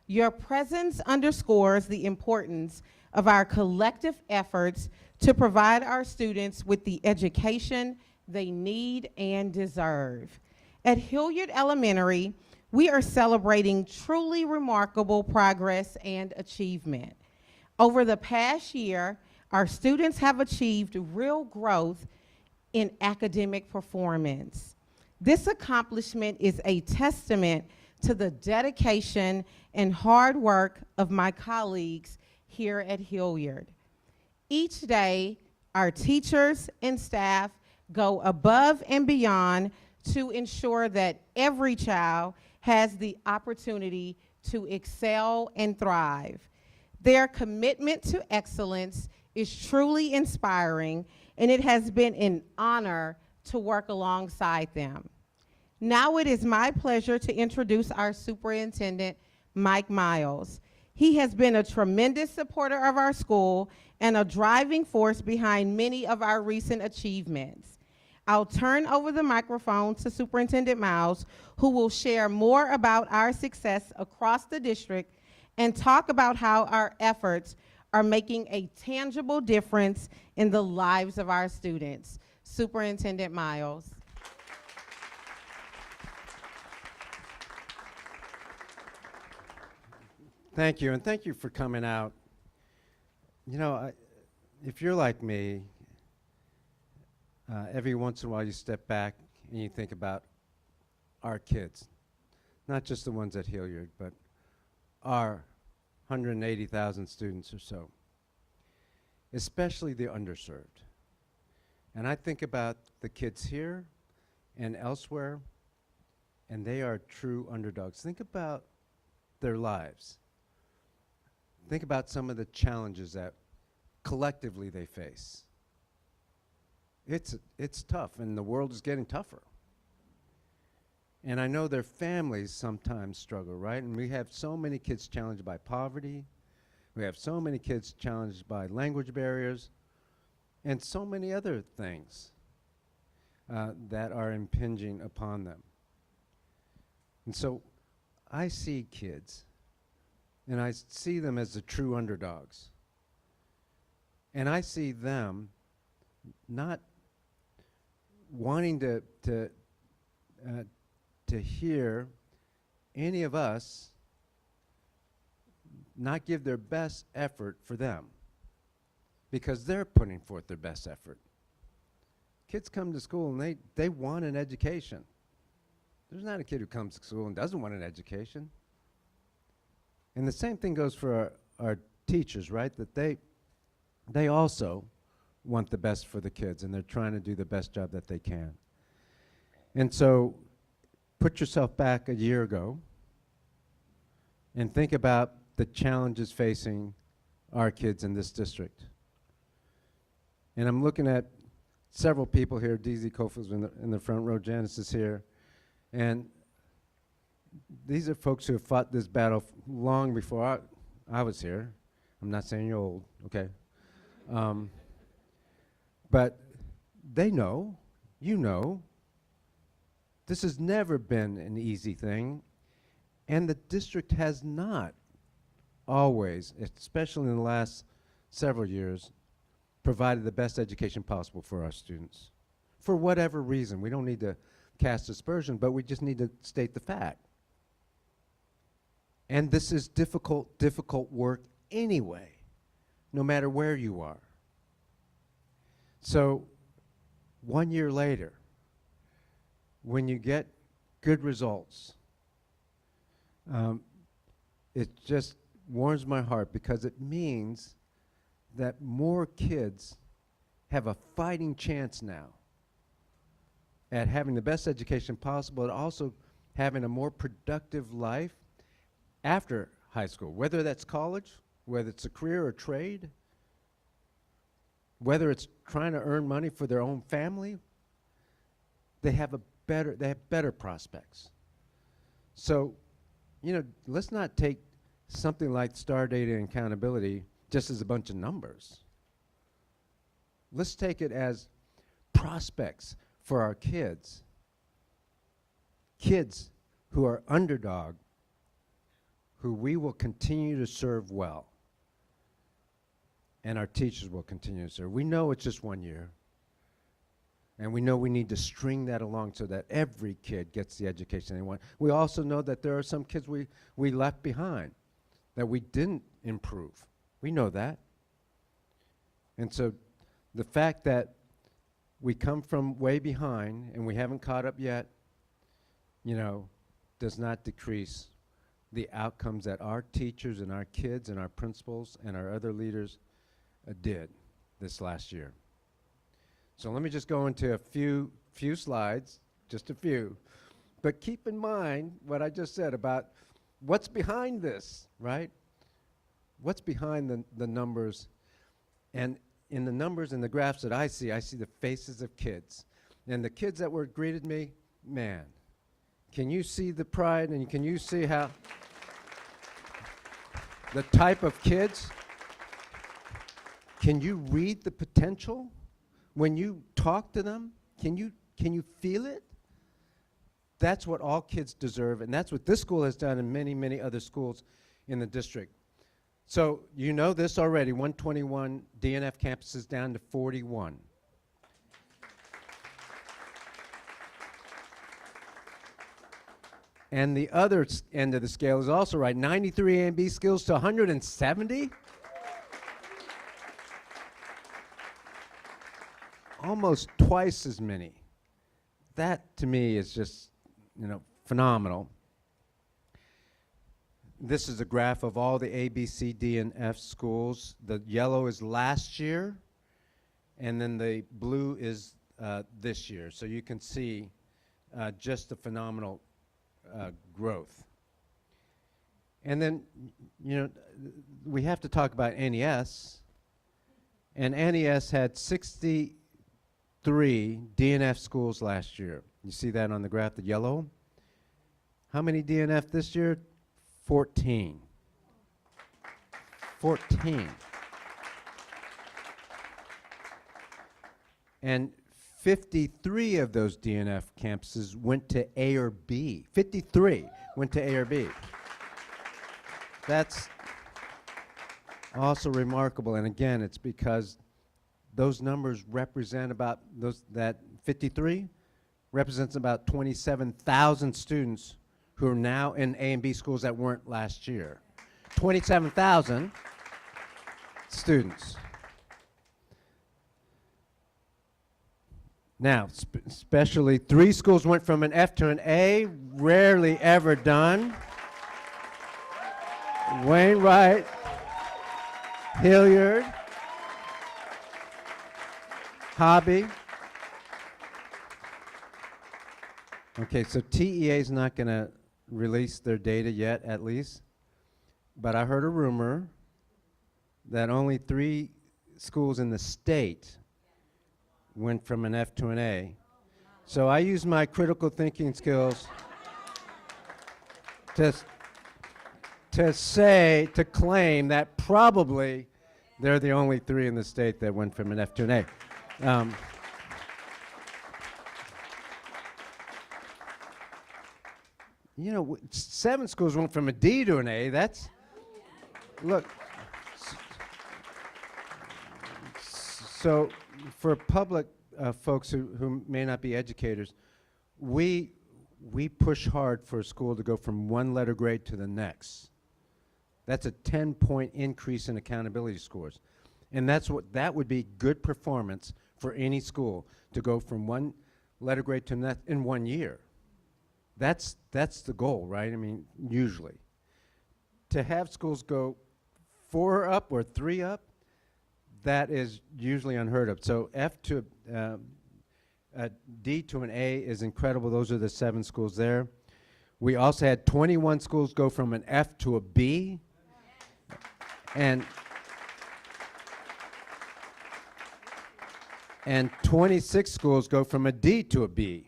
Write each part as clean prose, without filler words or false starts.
Your presence underscores the importance of our collective efforts to provide our students with the education they need and deserve. At Hilliard Elementary, we are celebrating truly remarkable progress and achievement. Over the past year, our students have achieved real growth in academic performance. This accomplishment is a testament to the dedication and hard work of my colleagues here at Hilliard. Each day, our teachers and staff go above and beyond to ensure that every child has the opportunity to excel and thrive. Their commitment to excellence is truly inspiring, and it has been an honor to work alongside them. Now it is my pleasure to introduce our Superintendent, Mike Miles. He has been a tremendous supporter of our school and a driving force behind many of our recent achievements. I'll turn over the microphone to Superintendent Miles, who will share more about our success across the district and talk about how our efforts are making a tangible difference in the lives of our students. Superintendent Miles. Thank you, and thank you for coming out. You know, if you're like me, every once in a while you step back and you think about our kids, not just the ones at Hilliard, but our 180,000 students or so, especially the underserved. And I think about the kids here and elsewhere, and they are true underdogs. Think about their lives. Think about some of the challenges that collectively they face. It's tough, and the world is getting tougher. And I know their families sometimes struggle, right? And we have so many kids challenged by poverty. We have so many kids challenged by language barriers and so many other things that are impinging upon them. And so I see kids, and I see them as the true underdogs. And I see them not wanting to hear any of us not give their best effort for them, because they're putting forth their best effort. Kids come to school and they want an education. There's not a kid who comes to school and doesn't want an education. And the same thing goes for our teachers, right? That they also want the best for the kids, and they're trying to do the best job that they can. And so put yourself back a year ago and think about the challenges facing our kids in this district. And I'm looking at several people here. DZ Kofel's in the front row. Janice is here. And these are folks who have fought this battle long before I was here. I'm not saying you're old, okay? But they know, you know, this has never been an easy thing, and the district has not always, especially in the last several years, provided the best education possible for our students. For whatever reason, we don't need to cast aspersion, but we just need to state the fact. And this is difficult work anyway, no matter where you are. So 1 year later, when you get good results, it just warms my heart, because it means that more kids have a fighting chance now at having the best education possible, and also having a more productive life after high school, whether that's college, whether it's a career or trade, whether it's trying to earn money for their own family. They have better prospects. So, you know, let's not take something like star data and accountability just as a bunch of numbers. Let's take it as prospects for our kids. Kids who are underdog, who we will continue to serve well, and our teachers will continue to serve. We know it's just 1 year, and we know we need to string that along so that every kid gets the education they want. We also know that there are some kids we left behind, that we didn't improve. We know that. And so the fact that we come from way behind and we haven't caught up yet, you know, does not decrease the outcomes that our teachers and our kids and our principals and our other leaders did this last year. So let me just go into a few slides, just a few. But keep in mind what I just said about what's behind this, right? What's behind the numbers? And in the numbers and the graphs that I see the faces of kids. And the kids that were greeted me, man, can you see the pride and can you see how the type of kids? Can you read the potential when you talk to them? Can you feel it? That's what all kids deserve, and that's what this school has done and many, many other schools in the district. So you know this already, 121 DNF campuses down to 41. And the other end of the scale is also right, 93 A and B skills to 170? Almost twice as many. That to me is just, you know, phenomenal. This is a graph of all the A, B, C, D, and F schools. The yellow is last year, and then the blue is this year. So you can see just the phenomenal growth. And then, you know, we have to talk about NES. And NES had 63 DNF schools last year. You see that on the graph, the yellow? How many DNF this year? 14. 14. And 53 of those DNF campuses went to A or B. 53 went to A or B. That's also remarkable. And again, it's because those numbers represent about that 53 represents about 27,000 students who are now in A and B schools that weren't last year. 27,000 students. Now, especially 3 schools went from an F to an A, rarely ever done. Wainwright, Hilliard, Hobby. Okay, so TEA is not going to release their data yet, at least. But I heard a rumor that only 3 schools in the state went from an F to an A. So I used my critical thinking skills to claim that probably they're the only 3 in the state that went from an F to an A. You know, 7 schools went from a D to an A. That's, look. So for public folks who may not be educators, we push hard for a school to go from 1 letter grade to the next. That's a 10-point increase in accountability scores. And that would be good performance for any school to go from 1 letter grade to the next in 1 year. That's the goal, right? I mean, usually. To have schools go 4 up or 3 up, that is usually unheard of. So F to D to an A is incredible. Those are the 7 schools there. We also had 21 schools go from an F to a B. And 26 schools go from a D to a B.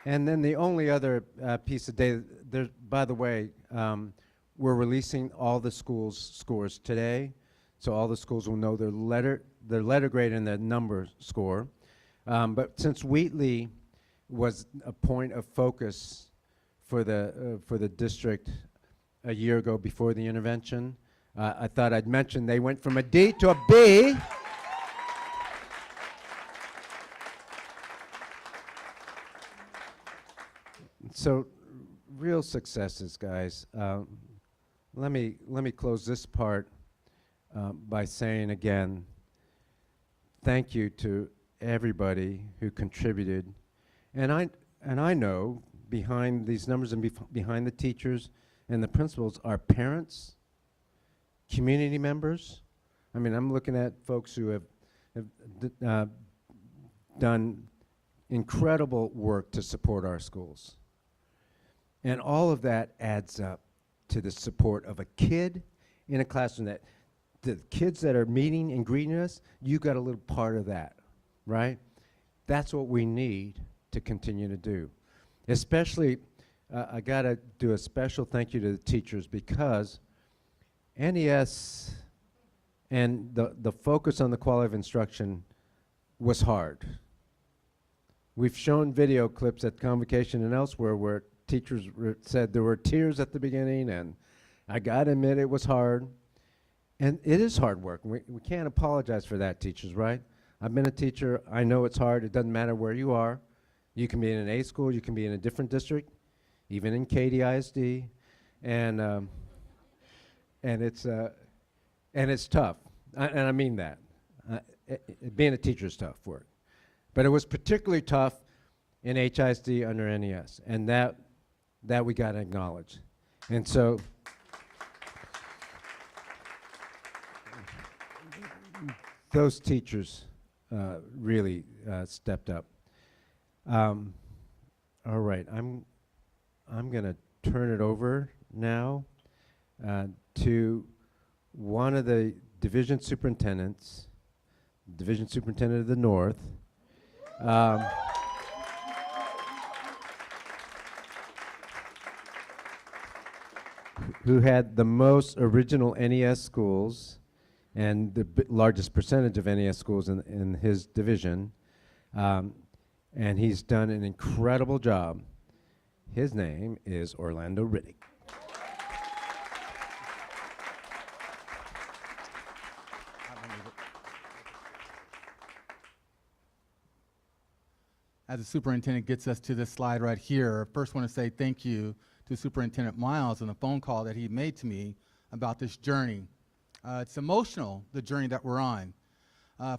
And then the only other piece of data, by the way, we're releasing all the schools' scores today, so all the schools will know their letter grade and their number score. But since Wheatley was a point of focus for the district a year ago before the intervention. I thought I'd mention they went from a D to a B. So, real successes, guys. Let me close this part by saying again, thank you to everybody who contributed, and I know behind these numbers and behind the teachers and the principals are parents, community members. I mean, I'm looking at folks who have done incredible work to support our schools. And all of that adds up to the support of a kid in a classroom. That the kids that are meeting and greeting us, you got a little part of that, right? That's what we need to continue to do. Especially, I gotta do a special thank you to the teachers, because NES and the focus on the quality of instruction was hard. We've shown video clips at Convocation and elsewhere where teachers said there were tears at the beginning, and I gotta admit it was hard. And it is hard work. We can't apologize for that, teachers, right? I've been a teacher. I know it's hard. It doesn't matter where you are. You can be in an A school. You can be in a different district, even in HISD, and it's tough. And I mean that. Being a teacher is tough work, but it was particularly tough in HISD under NES, and that we got to acknowledge. And so those teachers really stepped up. All right, I'm going to turn it over now to one of the division superintendents, Division Superintendent of the North. Who had the most original NES schools and the largest percentage of NES schools in his division. And he's done an incredible job. His name is Orlando Riddick. As the superintendent gets us to this slide right here, first want to say thank you to Superintendent Miles and the phone call that he made to me about this journey. It's emotional, the journey that we're on.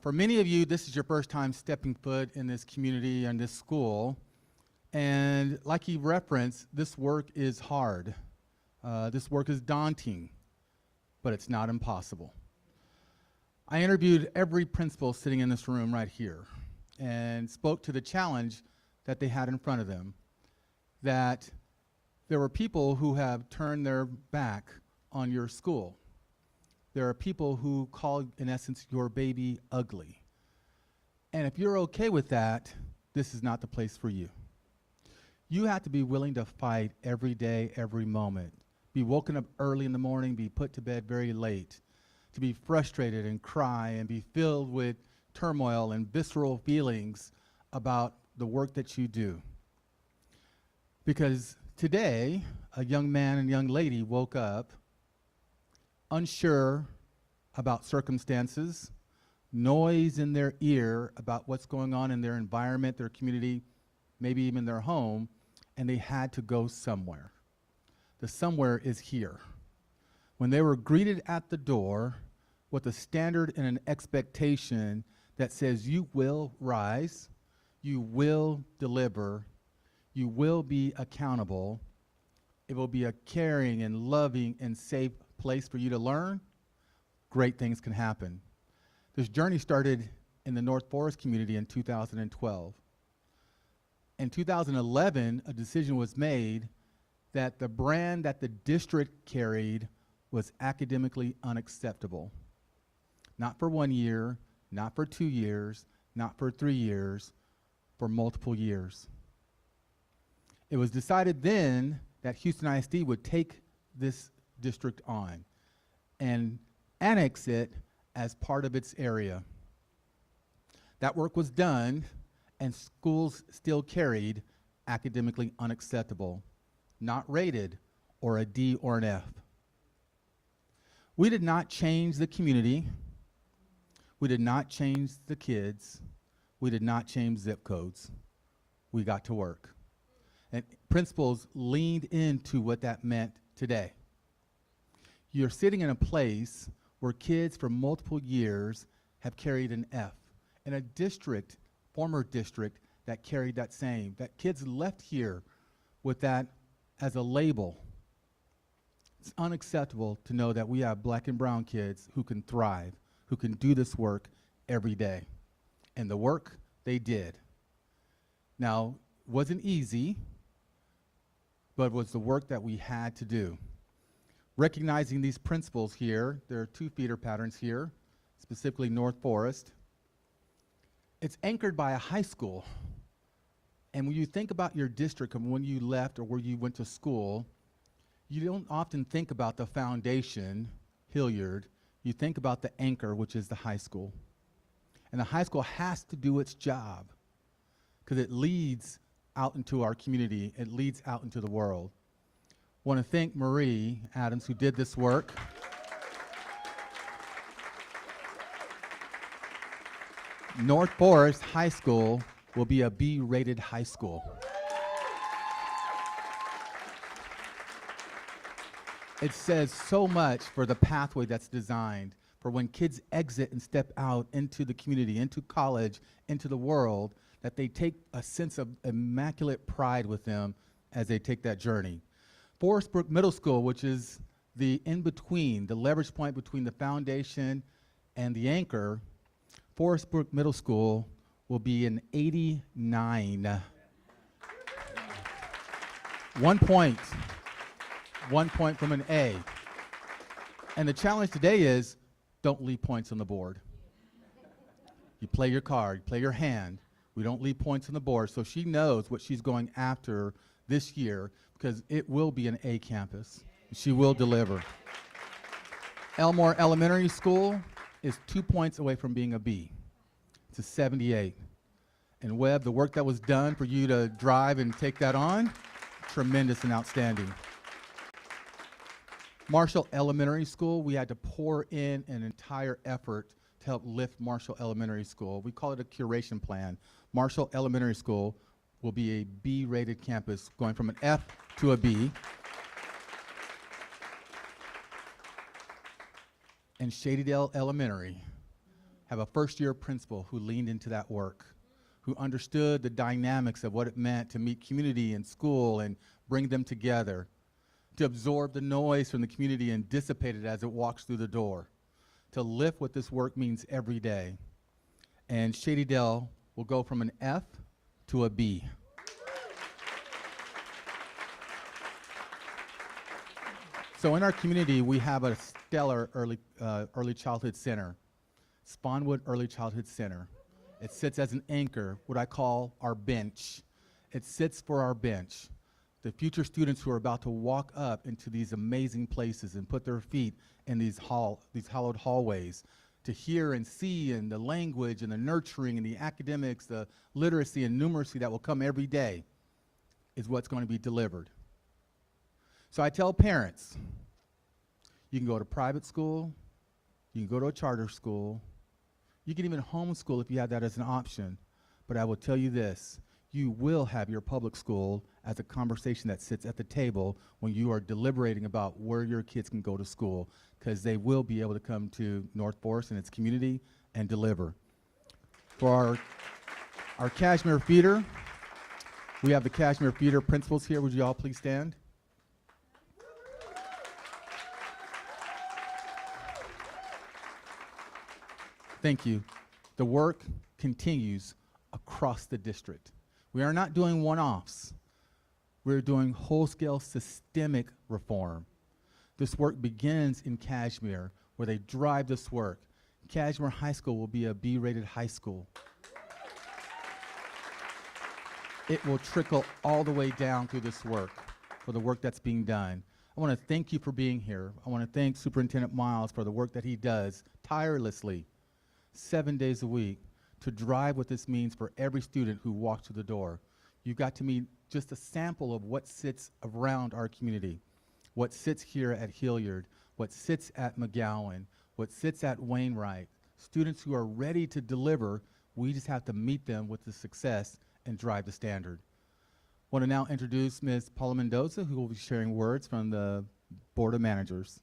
For many of you, this is your first time stepping foot in this community and this school. And like he referenced, this work is hard. This work is daunting, but it's not impossible. I interviewed every principal sitting in this room right here and spoke to the challenge that they had in front of them, that there were people who have turned their back on your school. There are people who call, in essence, your baby ugly. And if you're okay with that, this is not the place for you. You have to be willing to fight every day, every moment. Be woken up early in the morning, be put to bed very late, to be frustrated and cry and be filled with turmoil and visceral feelings about the work that you do. Because today, a young man and young lady woke up unsure about circumstances, noise in their ear about what's going on in their environment, their community, maybe even their home, and they had to go somewhere. The somewhere is here. When they were greeted at the door with a standard and an expectation that says you will rise, you will deliver, you will be accountable, it will be a caring and loving and safe place for you to learn, great things can happen. This journey started in the North Forest community in 2012. In 2011, a decision was made that the brand that the district carried was academically unacceptable. Not for 1 year, not for 2 years, not for 3 years, for multiple years. It was decided then that Houston ISD would take this district on and annex it as part of its area. That work was done, and schools still carried academically unacceptable, not rated, or a D or an F. We did not change the community. We did not change the kids. We did not change zip codes. We got to work. And principals leaned into what that meant today. You're sitting in a place where kids for multiple years have carried an F. In a district, former district, that carried that same. That kids left here with that as a label. It's unacceptable to know that we have black and brown kids who can thrive, who can do this work every day. And the work they did. Now, it wasn't easy, but it was the work that we had to do. Recognizing these principles here, there are 2 feeder patterns here, specifically North Forest. It's anchored by a high school. And when you think about your district and when you left or where you went to school, you don't often think about the foundation, Hilliard. You think about the anchor, which is the high school. And the high school has to do its job because it leads out into our community. It leads out into the world. I want to thank Marie Adams, who did this work. North Forest High School will be a B-rated high school. It says so much for the pathway that's designed for when kids exit and step out into the community, into college, into the world, that they take a sense of immaculate pride with them as they take that journey. Forest Brook Middle School, which is the in-between, the leverage point between the foundation and the anchor, Forest Brook Middle School will be an 89. 1 point. 1 point from an A. And the challenge today is don't leave points on the board. You play your card, you play your hand. We don't leave points on the board, so she knows what she's going after this year because it will be an A campus. She will deliver. Elmore Elementary School is 2 points away from being a B. It's a 78. And Webb, the work that was done for you to drive and take that on, tremendous and outstanding. Marshall Elementary School, we had to pour in an entire effort to help lift Marshall Elementary School. We call it a curation plan. Marshall Elementary School will be a B-rated campus, going from an F to a B. And Shadydale Elementary have a first-year principal who leaned into that work, who understood the dynamics of what it meant to meet community in school and bring them together, to absorb the noise from the community and dissipate it as it walks through the door, to lift what this work means every day. And Shadydale will go from an F to a B. So in our community, we have a stellar early childhood center, Spawnwood Early Childhood Center. It sits as an anchor, what I call our bench. It sits for our bench. The future students who are about to walk up into these amazing places and put their feet in these hallowed hallways to hear and see, and the language and the nurturing and the academics, the literacy and numeracy that will come every day is what's going to be delivered. So I tell parents, you can go to private school, you can go to a charter school, you can even homeschool if you have that as an option. But I will tell you this, you will have your public school as a conversation that sits at the table when you are deliberating about where your kids can go to school, because they will be able to come to North Forest and its community and deliver. For our Cashmere Feeder, we have the Cashmere Feeder principals here. Would you all please stand? Thank you. The work continues across the district. We are not doing one-offs. We're doing whole-scale systemic reform. This work begins in Cashmere, where they drive this work. Cashmere High School will be a B-rated high school. It will trickle all the way down through this work for the work that's being done. I want to thank you for being here. I want to thank Superintendent Miles for the work that he does tirelessly, 7 days a week, to drive what this means for every student who walks through the door. You got to meet just a sample of what sits around our community, what sits here at Hilliard, what sits at McGowan, what sits at Wainwright. Students who are ready to deliver, we just have to meet them with the success and drive the standard. I want to now introduce Ms. Paula Mendoza, who will be sharing words from the Board of Managers.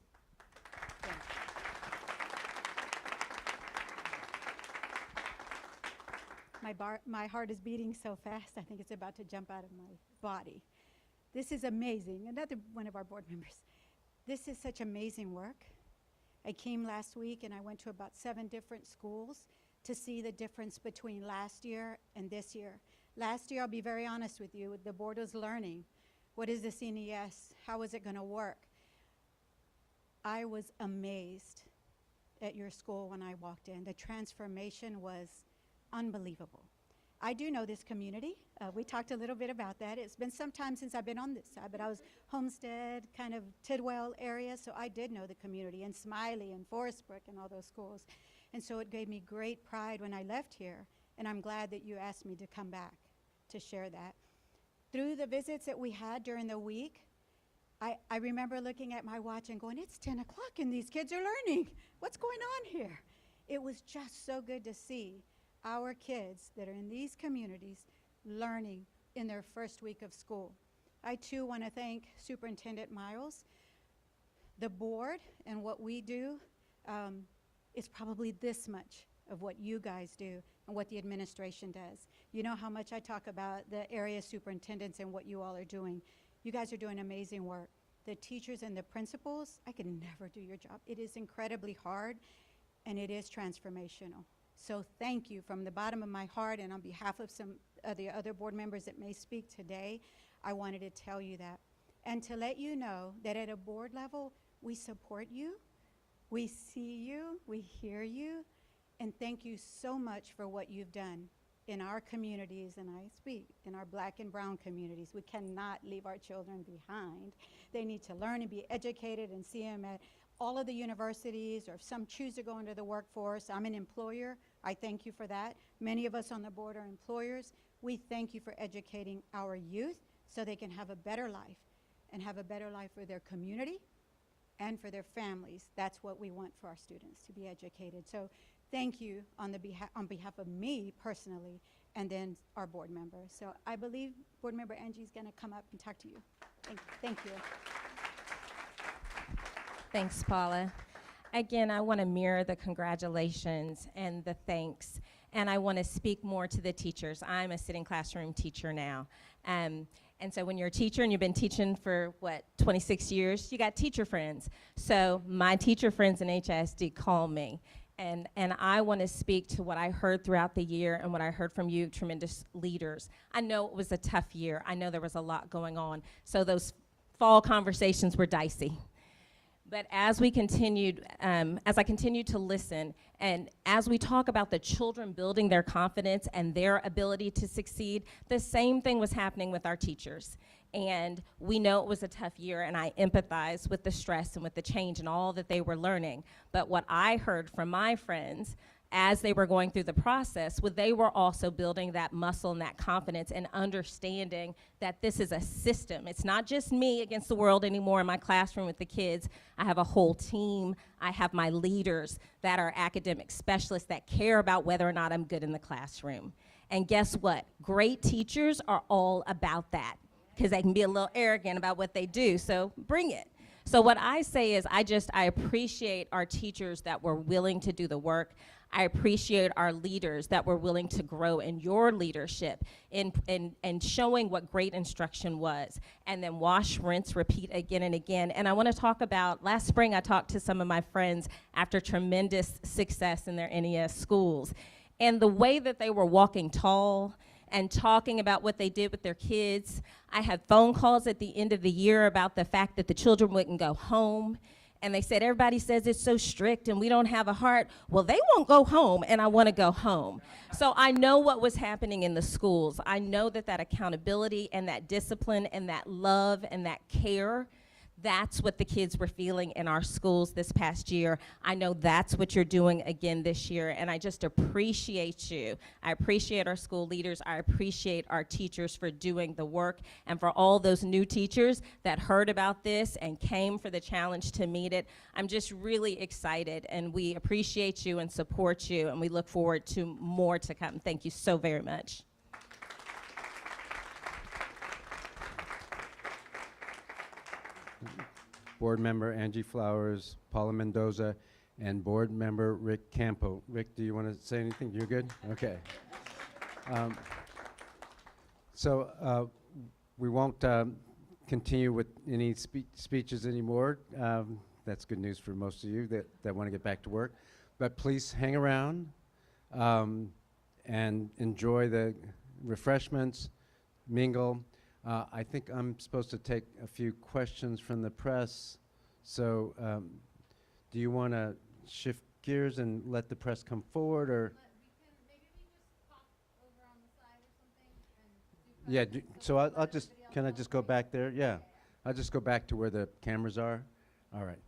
My heart is beating so fast, I think it's about to jump out of my body. This is amazing. Another one of our board members. This is such amazing work. I came last week and I went to about 7 different schools to see the difference between last year and this year. Last year, I'll be very honest with you, the board was learning. What is this NES? How is it going to work? I was amazed at your school when I walked in. The transformation was unbelievable. I do know this community. We talked a little bit about that. It's been some time since I've been on this side, but I was Homestead, kind of Tidwell area, so I did know the community, and Smiley and Forest Brook and all those schools. And so it gave me great pride when I left here, and I'm glad that you asked me to come back to share that. Through the visits that we had during the week, I remember looking at my watch and going, it's 10 o'clock and these kids are learning. What's going on here? It was just so good to see our kids that are in these communities learning in their first week of school. I too want to thank Superintendent Miles. The board and what we do is probably this much of what you guys do and what the administration does. You know how much I talk about the area superintendents and what you all are doing. You guys are doing amazing work. The teachers and the principals, I could never do your job. It is incredibly hard and it is transformational. So thank you from the bottom of my heart, and on behalf of some of the other board members that may speak today, I wanted to tell you that. And to let you know that at a board level, we support you, we see you, we hear you, and thank you so much for what you've done in our communities, and I speak in our Black and brown communities. We cannot leave our children behind. They need to learn and be educated and see them at all of the universities, or if some choose to go into the workforce. I'm an employer. I thank you for that. Many of us on the board are employers. We thank you for educating our youth so they can have a better life and have a better life for their community and for their families. That's what we want for our students, to be educated. So thank you on behalf of me personally, and then our board members. So I believe board member Angie's gonna come up and talk to you. Thank you. Thanks, Paula. Again, I want to mirror the congratulations and the thanks, and I want to speak more to the teachers. I'm a sitting classroom teacher now. And so when you're a teacher and you've been teaching for, 26 years, you got teacher friends. So my teacher friends in HISD call me, and I want to speak to what I heard throughout the year and what I heard from you, tremendous leaders. I know it was a tough year. I know there was a lot going on. So those fall conversations were dicey. But as we continued, as I continued to listen, and as we talk about the children building their confidence and their ability to succeed, the same thing was happening with our teachers. And we know it was a tough year, and I empathize with the stress and with the change and all that they were learning. But what I heard from my friends as they were going through the process, they were also building that muscle and that confidence and understanding that this is a system. It's not just me against the world anymore in my classroom with the kids. I have a whole team. I have my leaders that are academic specialists that care about whether or not I'm good in the classroom. And guess what? Great teachers are all about that, because they can be a little arrogant about what they do, so bring it. So what I say is I appreciate our teachers that were willing to do the work. I appreciate our leaders that were willing to grow in your leadership in showing what great instruction was, and then wash, rinse, repeat again and again. And I want to talk about, last spring I talked to some of my friends after tremendous success in their NES schools, and the way that they were walking tall and talking about what they did with their kids. I had phone calls at the end of the year about the fact that the children wouldn't go home. And they said, everybody says it's so strict and we don't have a heart. Well, they won't go home, and I want to go home. So I know what was happening in the schools. I know that accountability and that discipline and that love and that care, That's what the kids were feeling in our schools this past year. I know that's what you're doing again this year, and I just appreciate you. I appreciate our school leaders. I appreciate our teachers for doing the work, and for all those new teachers that heard about this and came for the challenge to meet it. I'm just really excited, and we appreciate you and support you, and we look forward to more to come. Thank you so very much. Board Member Angie Flowers, Paula Mendoza, and Board Member Rick Campo. Rick, do you want to say anything? You're good? Okay. We won't continue with any speeches anymore. That's good news for most of you that want to get back to work. But please hang around and enjoy the refreshments, mingle. I think I'm supposed to take a few questions from the press. So do you want to shift gears and let the press come forward, or? Maybe we just pop over on the side or something and do Yeah, so I'll just, can I just go back there? Yeah. I'll just go back to where the cameras are. All right.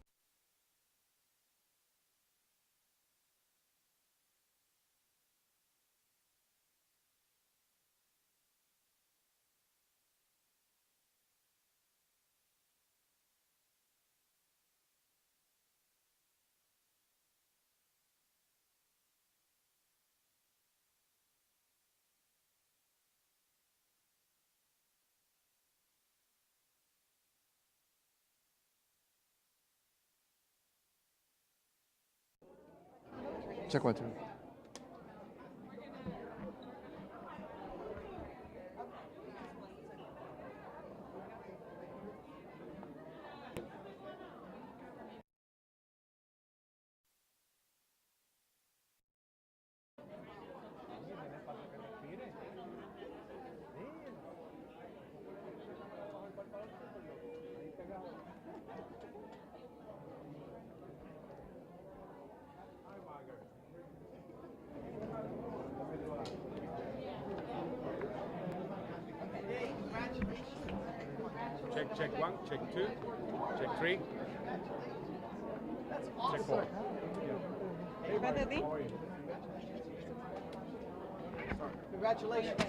Check 1, 2. Check 1, check 2, check 3. Check 4. Congratulations.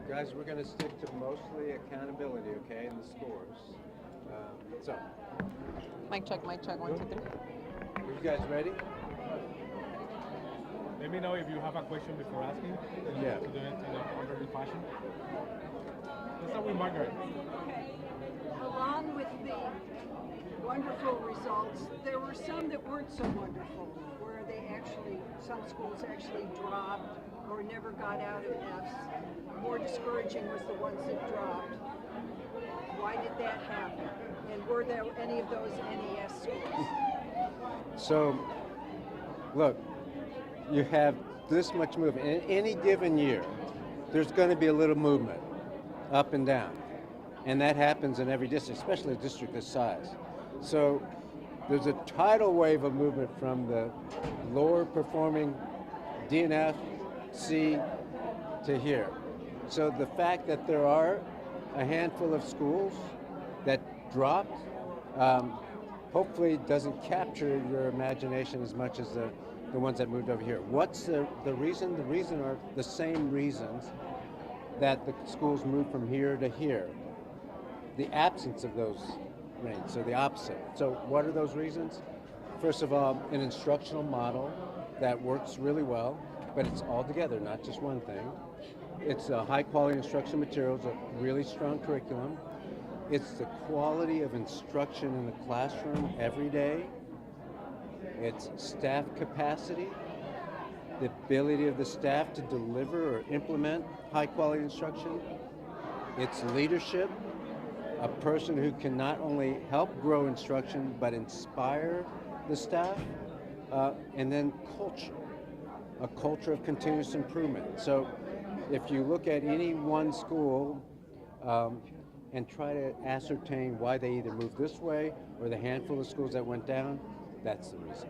Guys, we're going to stick to mostly accountability, okay, and the scores. So, Mic check, 1, 2, 3. are you guys ready? Let me know if you have a question before asking. Yeah. To do it in an orderly fashion. Let's start with Margaret. Along with the wonderful results, there were some that weren't so wonderful, where some schools actually dropped or never got out of Fs. More discouraging was the ones that dropped. Why did that happen? And were there any of those NES schools? So, look, you have this much movement. In any given year, there's going to be a little movement up and down. And that happens in every district, especially a district this size. So there's a tidal wave of movement from the lower performing DNF, C to here. So the fact that there are a handful of schools that dropped hopefully doesn't capture your imagination as much as the ones that moved over here. What's the reason? The reason are the same reasons that the schools moved from here to here. The absence of those rates, so the opposite. So what are those reasons? First of all, an instructional model that works really well, but it's all together, not just one thing. It's high quality instruction materials, a really strong curriculum. It's the quality of instruction in the classroom every day. It's staff capacity, the ability of the staff to deliver or implement high-quality instruction. It's leadership, a person who can not only help grow instruction, but inspire the staff, and then culture, a culture of continuous improvement. So if you look at any one school and try to ascertain why they either moved this way or the handful of schools that went down, that's the reason.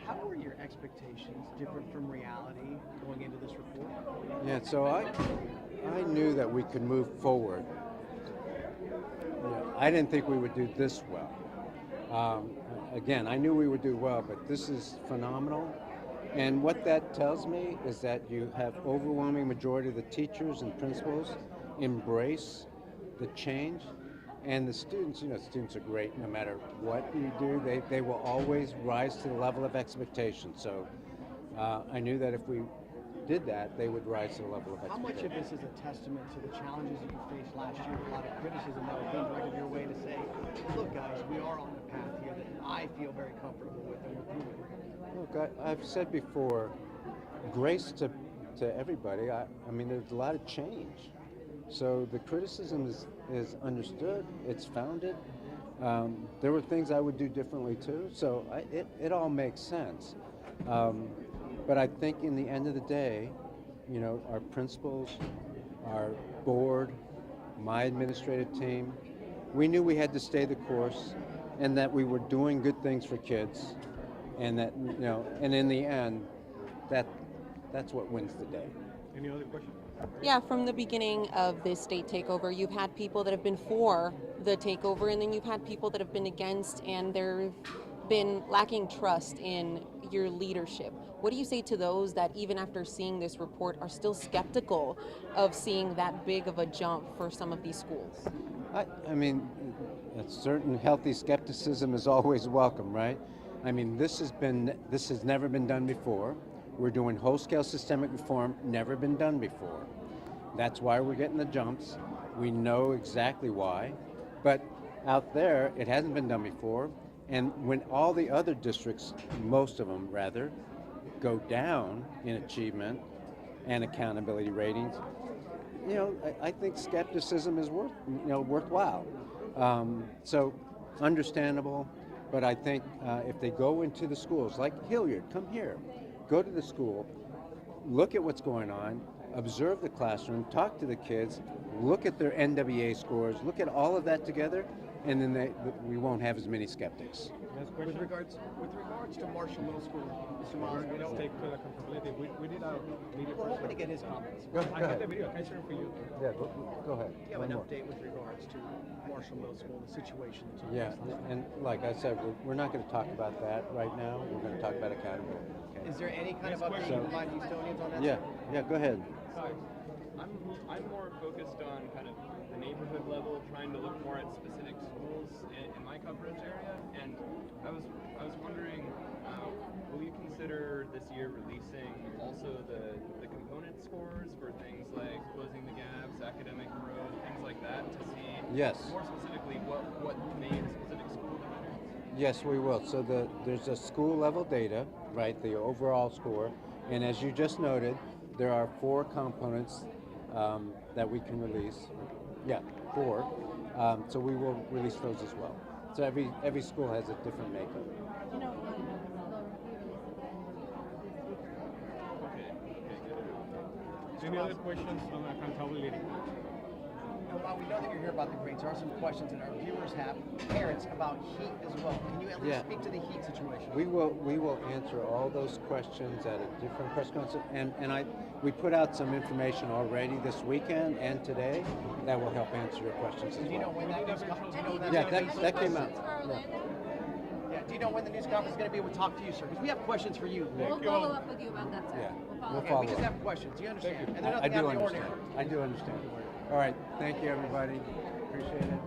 How were your expectations different from reality going into this report? Yeah, so I knew that we could move forward. I didn't think we would do this well. Again, I knew we would do well, but this is phenomenal. And what that tells me is that you have overwhelming majority of the teachers and principals embrace the change. And the students, students are great no matter what you do. They will always rise to the level of expectation. So I knew that if we did that, they would rise to the level of expectation. How much of this is a testament to the challenges that you faced last year, a lot of criticism that was being directed your way to say, look guys, we are on the path here that I feel very comfortable with and we're moving. Look, I've said before, grace to everybody. I mean, there's a lot of change. So the criticism is understood, it's founded. There were things I would do differently too, so it all makes sense. But I think in the end of the day, our principals, our board, my administrative team, we knew we had to stay the course and that we were doing good things for kids, and that, and in the end, that's what wins the day. Any other questions? Yeah, from the beginning of this state takeover, you've had people that have been for the takeover, and then you've had people that have been against, and they've been lacking trust in your leadership. What do you say to those that even after seeing this report are still skeptical of seeing that big of a jump for some of these schools? I mean, a certain healthy skepticism is always welcome, right? I mean, this has never been done before. We're doing whole-scale systemic reform, never been done before. That's why we're getting the jumps. We know exactly why. But out there, it hasn't been done before. And when all the other districts, most of them rather, go down in achievement and accountability ratings, I think skepticism is worthwhile. So understandable, but I think if they go into the schools, like Hilliard, come here, go to the school, look at what's going on, observe the classroom, talk to the kids, look at their NWA scores, look at all of that together, and then we won't have as many skeptics. With regards to Marshall Middle School, Mr. Miles, We don't take full accountability. We did a media we're hoping to person. get his comments. I got the video. Can I share it for you? Yeah, go ahead. Do you have an update with regards to Marshall Middle School, the situation that you Yeah, faced last and like I said, we're not going to talk about that right now. We're going to talk about accountability. week? Is there any kind of update you can provide the Estonians on that? Yeah, go ahead. Hi. I'm more focused on kind of the neighborhood level, trying to look more at specific schools in my coverage area. And I was wondering, will you consider this year releasing also the component scores for things like closing the gaps, academic growth, things like that, to see Yes. more specifically what made a specific school the winner? Yes, we will. So there's a school level data, right, the overall score. And as you just noted, there are 4 components that we can release. Yeah, 4. So we will release those as well. So every school has a different makeup. Any other questions on accountability? While we know that you're here about the grades, there are some questions that our viewers have, parents, about heat as well. Can you at least speak to the heat situation? We will answer all those questions at a different press conference, and we put out some information already this weekend and today that will help answer your questions. Do you know when that news conference? That came out. Yeah. Do you know when the news conference is going to be? We'll talk to you, sir, because we have questions for you. We'll follow up with you about that, sir. Yeah. We'll We'll follow up. We just have questions. Do you understand? And they're I nothing do out of the understand. ordinary. I do understand. All right. Thank you, everybody. Appreciate it.